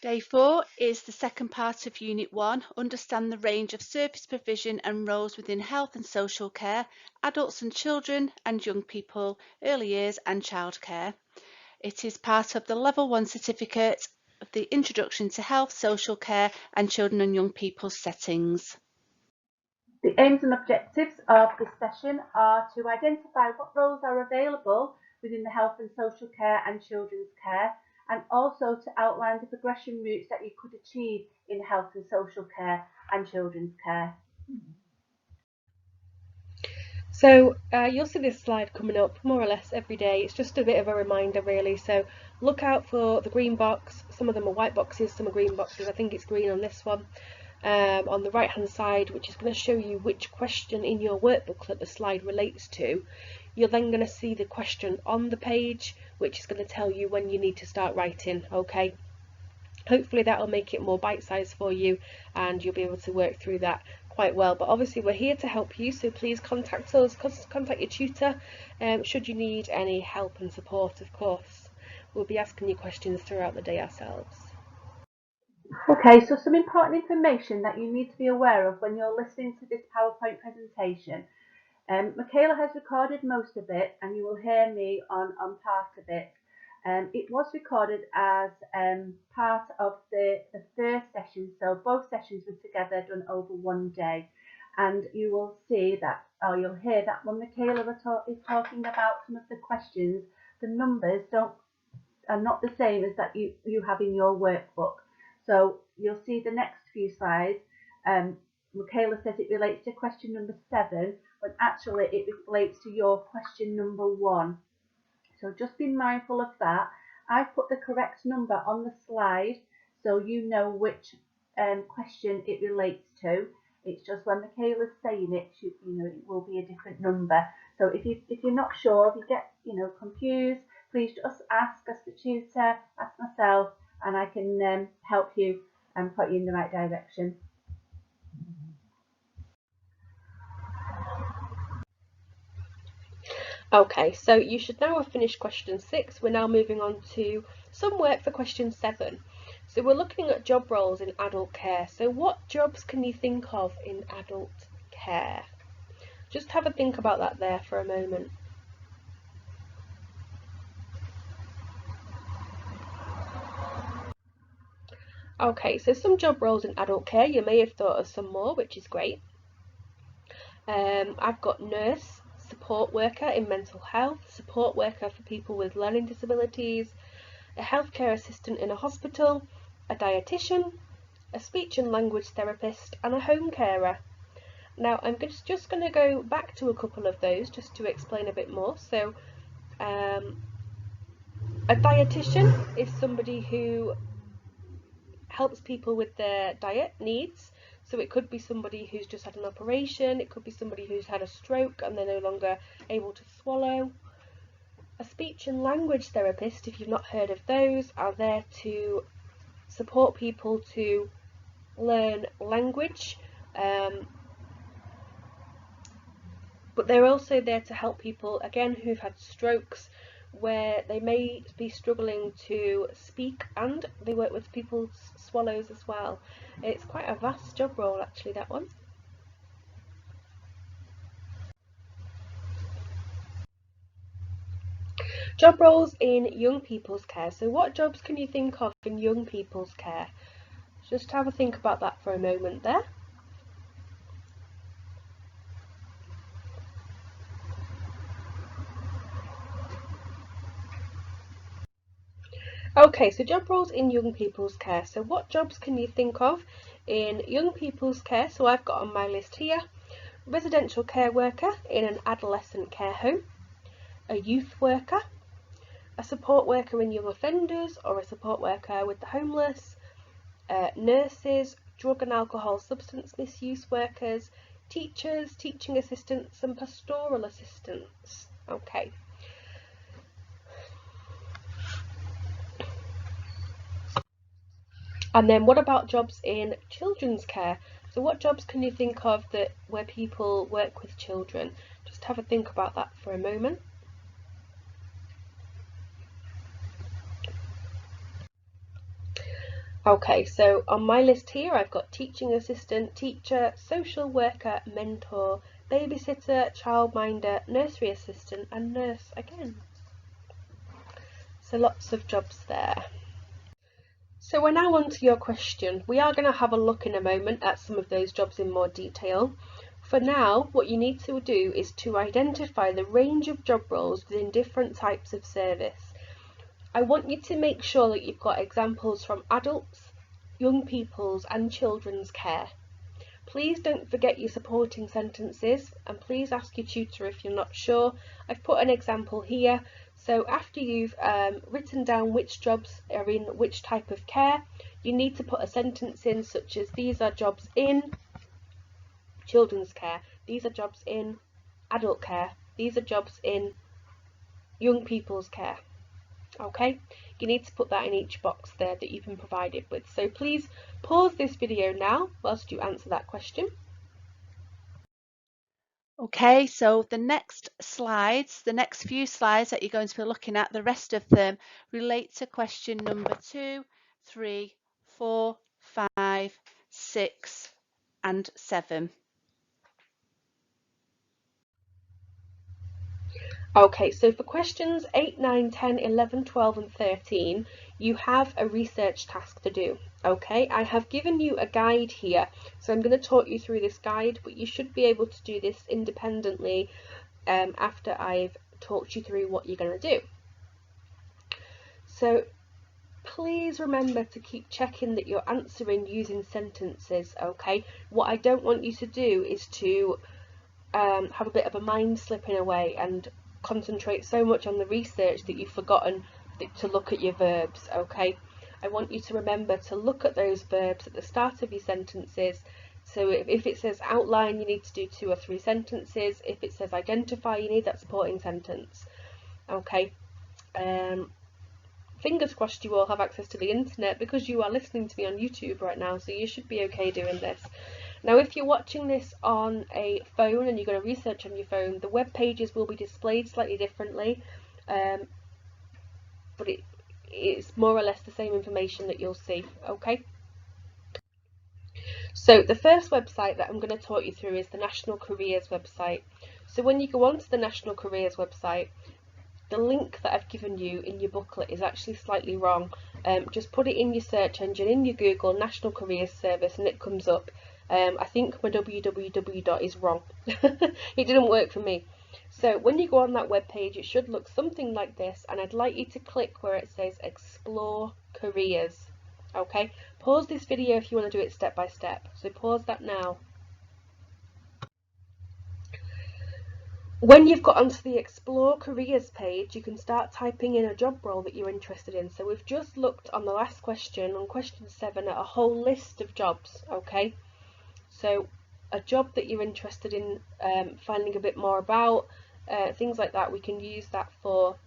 Day 4 is the second part of Unit 1, understand the range of service provision and roles within health and social care, adults and children and young people, early years and childcare. It is part of the Level 1 certificate of the Introduction to Health, Social Care and Children and Young People settings. The aims and objectives of this session are to identify what roles are available within the health and social care and children's care, and also to outline the progression routes that you could achieve in health and social care and children's care. So you'll see this slide coming up more or less every day. It's just a bit of a reminder really, so look out for the green box. Some of them are white boxes, some are green boxes. I think it's green on this one, on the right hand side, which is going to show you which question in your workbook that the slide relates to. You're then going to see the question on the page, which is going to tell you when you need to start writing. Okay, hopefully that'll make it more bite-sized for you and you'll be able to work through that quite well. But obviously we're here to help you, so please contact us, contact your tutor should you need any help and support. Of course, we'll be asking you questions throughout the day ourselves. Okay, so some important information that you need to be aware of when you're listening to this PowerPoint presentation. Michaela has recorded most of it and you will hear me on part of it. It was recorded as part of the first session, so both sessions were together done over one day. And you will see that, or you'll hear that when Michaela is talking about some of the questions, the numbers are not the same as that you have in your workbook. So you'll see the next few slides. Michaela says it relates to question number 7, but actually it relates to your question number 1. So just be mindful of that. I've put the correct number on the slide so you know which question it relates to. It's just when Michaela's saying it, it will be a different number. So if you're not sure, if you get confused, please just ask the tutor, ask myself, and I can help you and put you in the right direction. Okay, so you should now have finished question 6. We're now moving on to some work for question 7. So we're looking at job roles in adult care. So what jobs can you think of in adult care? Just have a think about that there for a moment. Okay, so some job roles in adult care, you may have thought of some more, which is great. I've got nurse, support worker in mental health, support worker for people with learning disabilities, a healthcare assistant in a hospital, a dietitian, a speech and language therapist, and a home carer. Now I'm just going to go back to a couple of those just to explain a bit more. So a dietitian is somebody who helps people with their diet needs. So it could be somebody who's just had an operation, it could be somebody who's had a stroke and they're no longer able to swallow. A speech and language therapist, if you've not heard of those, are there to support people to learn language, but they're also there to help people, again, who've had strokes, where they may be struggling to speak, and they work with people's swallows as well. It's quite a vast job role actually, that one. Job roles in young people's care. So what jobs can you think of in young people's care? Just have a think about that for a moment there. Okay, so job roles in young people's care. So what jobs can you think of in young people's care? So I've got on my list here, residential care worker in an adolescent care home, a youth worker, a support worker in young offenders or a support worker with the homeless, nurses, drug and alcohol substance misuse workers, teachers, teaching assistants and pastoral assistants. Okay. And then what about jobs in children's care? So what jobs can you think of that where people work with children? Just have a think about that for a moment. Okay, so on my list here I've got teaching assistant, teacher, social worker, mentor, babysitter, childminder, nursery assistant and nurse again. So lots of jobs there. So we're now on to your question. We are going to have a look in a moment at some of those jobs in more detail. For now, what you need to do is to identify the range of job roles within different types of service. I want you to make sure that you've got examples from adults, young people's and children's care. Please don't forget your supporting sentences and please ask your tutor if you're not sure. I've put an example here. So after you've written down which jobs are in which type of care, you need to put a sentence in such as these are jobs in children's care, these are jobs in adult care, these are jobs in young people's care. Okay, you need to put that in each box there that you've been provided with. So please pause this video now whilst you answer that question. Okay, so the next slides, the next few slides that you're going to be looking at, the rest of them relate to question number 2, 3, 4, 5, 6 and 7. Okay, so for questions 8, 9, 10, 11, 12 and 13, you have a research task to do. Okay, I have given you a guide here, so I'm going to talk you through this guide, but you should be able to do this independently after I've talked you through what you're going to do. So please remember to keep checking that you're answering using sentences, okay? What I don't want you to do is to have a bit of a mind slip in a way and concentrate so much on the research that you've forgotten to look at your verbs, okay? I want you to remember to look at those verbs at the start of your sentences. So if it says outline, you need to do 2 or 3 sentences. If it says identify, you need that supporting sentence, okay? Fingers crossed you all have access to the internet because you are listening to me on YouTube right now, so you should be okay doing this. Now, if you're watching this on a phone and you're going to research on your phone, the web pages will be displayed slightly differently, but it's more or less the same information that you'll see, okay? So the first website that I'm going to talk you through is the National Careers website. So when you go onto the National Careers website, the link that I've given you in your booklet is actually slightly wrong. Just put it in your search engine, in your Google National Careers Service, and it comes up. I think my www is wrong. It didn't work for me. So when you go on that web page, it should look something like this, and I'd like you to click where it says Explore Careers. Okay, pause this video if you want to do it step by step. So pause that now. When you've got onto the Explore Careers page, you can start typing in a job role that you're interested in. So we've just looked on the last question, on question 7, at a whole list of jobs, okay? So a job that you're interested in finding a bit more about, things like that, we can use that for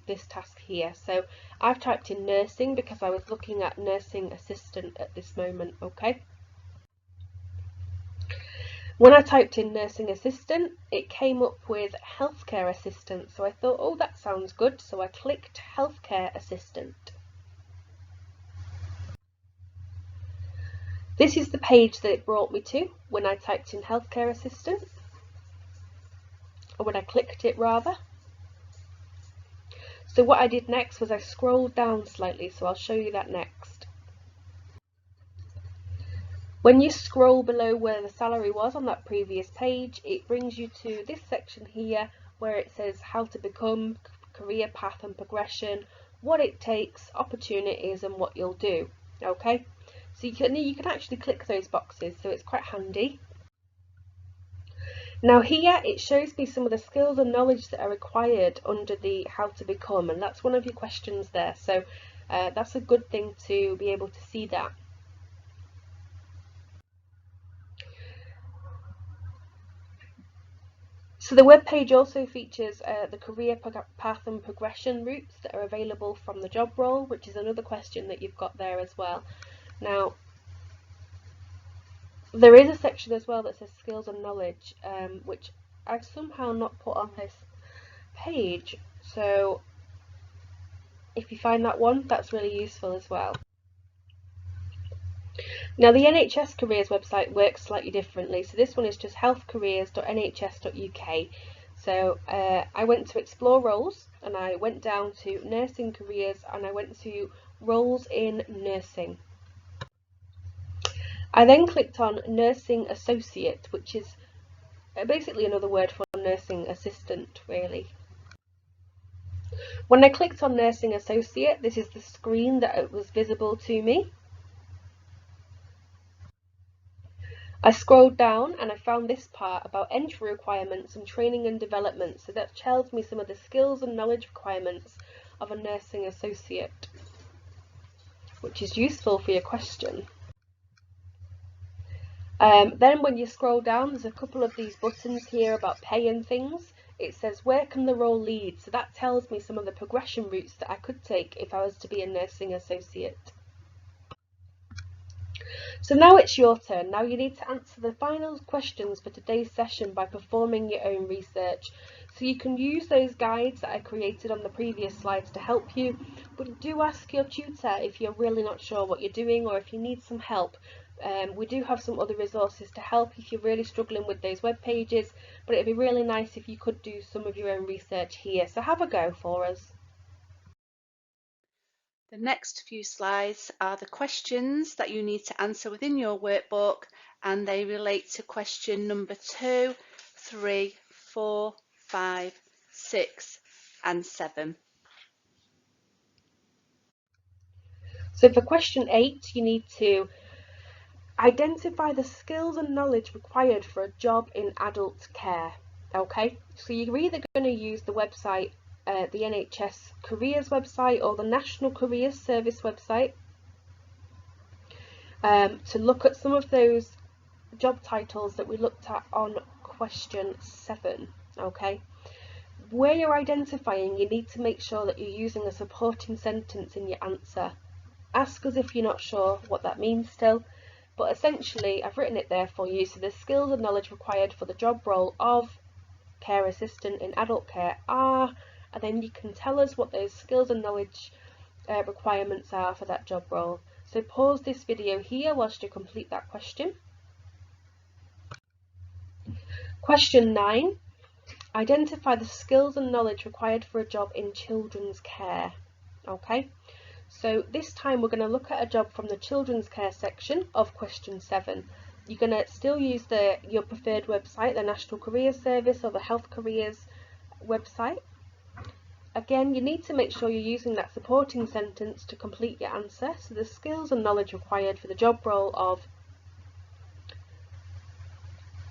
this task here. So I've typed in nursing because I was looking at nursing assistant at this moment, okay? When I typed in nursing assistant, it came up with healthcare assistant. So I thought, oh, that sounds good. So I clicked healthcare assistant. This is the page that it brought me to when I typed in healthcare assistant, or when I clicked it rather. So what I did next was I scrolled down slightly, so I'll show you that next. When you scroll below where the salary was on that previous page, it brings you to this section here where it says how to become, career path and progression, what it takes, opportunities and what you'll do. Okay, so you can actually click those boxes, so it's quite handy. Now here it shows me some of the skills and knowledge that are required under the how to become, and that's one of your questions there, so that's a good thing to be able to see that. So the web page also features the career path and progression routes that are available from the job role, which is another question that you've got there as well. Now, there is a section as well that says skills and knowledge, which I've somehow not put on this page. So if you find that one, that's really useful as well. Now the NHS careers website works slightly differently, so this one is just healthcareers.nhs.uk. So I went to explore roles and I went down to nursing careers and I went to roles in nursing. I then clicked on nursing associate, which is basically another word for nursing assistant really. When I clicked on nursing associate, this is the screen that was visible to me. I scrolled down and I found this part about entry requirements and training and development, so that tells me some of the skills and knowledge requirements of a nursing associate, which is useful for your question. Then when you scroll down, there's a couple of these buttons here about pay and things. It says where can the role lead, so that tells me some of the progression routes that I could take if I was to be a nursing associate. So now it's your turn. Now you need to answer the final questions for today's session by performing your own research. So you can use those guides that I created on the previous slides to help you, but do ask your tutor if you're really not sure what you're doing or if you need some help. We do have some other resources to help if you're really struggling with those web pages, but it'd be really nice if you could do some of your own research here. So have a go for us. The next few slides are the questions that you need to answer within your workbook, and they relate to question number 2, 3, 4, 5, 6 and 7. So for question 8, you need to identify the skills and knowledge required for a job in adult care. Okay, so you're either going to use the website, the NHS Careers website or the National Careers Service website to look at some of those job titles that we looked at on question 7. Okay, where you're identifying, you need to make sure that you're using a supporting sentence in your answer. Ask us if you're not sure what that means still. But essentially, I've written it there for you. So the skills and knowledge required for the job role of care assistant in adult care are, and then you can tell us what those skills and knowledge requirements are for that job role. So pause this video here whilst you complete that question. Question 9. Identify the skills and knowledge required for a job in children's care. Okay. So this time we're going to look at a job from the children's care section of question 7. You're going to still use your preferred website, the National Careers Service or the Health Careers website. Again, you need to make sure you're using that supporting sentence to complete your answer. So the skills and knowledge required for the job role of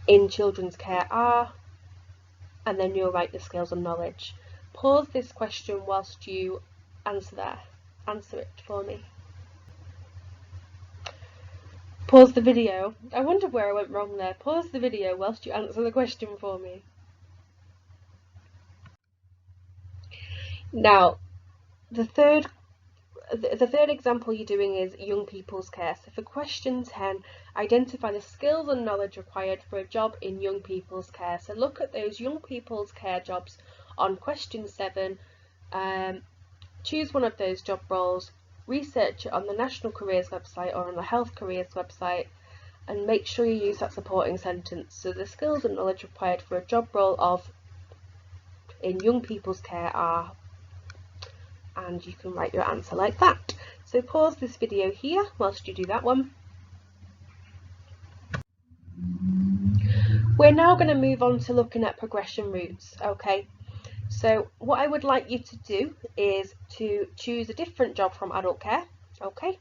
in children's care are, and then you'll write the skills and knowledge. Pause this question whilst you answer it for me. Pause the video. I wonder where I went wrong there. Pause the video whilst you answer the question for me. Now, the third example you're doing is young people's care. So for question 10, identify the skills and knowledge required for a job in young people's care. So look at those young people's care jobs on question 7. Choose one of those job roles, research it on the National Careers website or on the Health Careers website, and make sure you use that supporting sentence. So the skills and knowledge required for a job role of in young people's care are, and you can write your answer like that. So pause this video here whilst you do that one. We're now going to move on to looking at progression routes. Okay, so what I would like you to do is to choose a different job from adult care. Okay,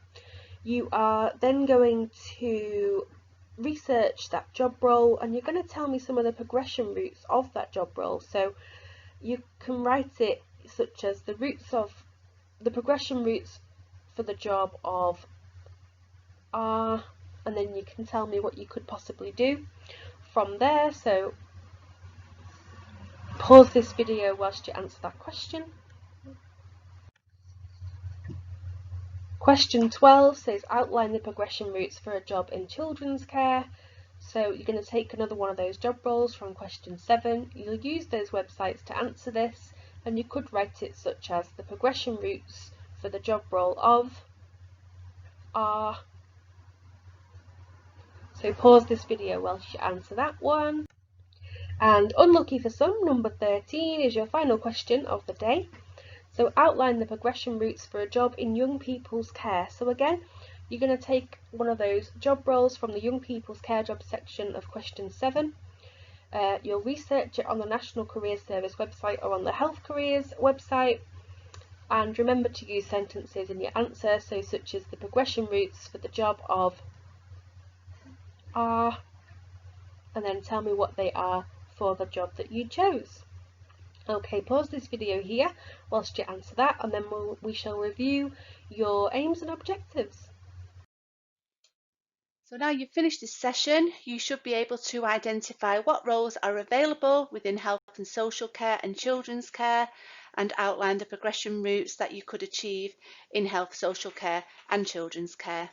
you are then going to research that job role and you're going to tell me some of the progression routes of that job role. So you can write it such as the progression routes for the job of are, and then you can tell me what you could possibly do from there. So pause this video whilst you answer that question. Question 12 says outline the progression routes for a job in children's care. So you're going to take another one of those job roles from question 7. You'll use those websites to answer this, and you could write it such as the progression routes for the job role of are, So pause this video whilst you answer that one. And unlucky for some, number 13 is your final question of the day. So outline the progression routes for a job in young people's care. So again, you're going to take one of those job roles from the young people's care job section of question 7. You'll research it on the National Careers Service website or on the Health Careers website. And remember to use sentences in your answer, so such as the progression routes for the job of are, and then tell me what they are for the job that you chose. Okay, pause this video here whilst you answer that, and then we shall review your aims and objectives. So now you've finished this session, you should be able to identify what roles are available within health and social care and children's care, and outline the progression routes that you could achieve in health, social care and children's care.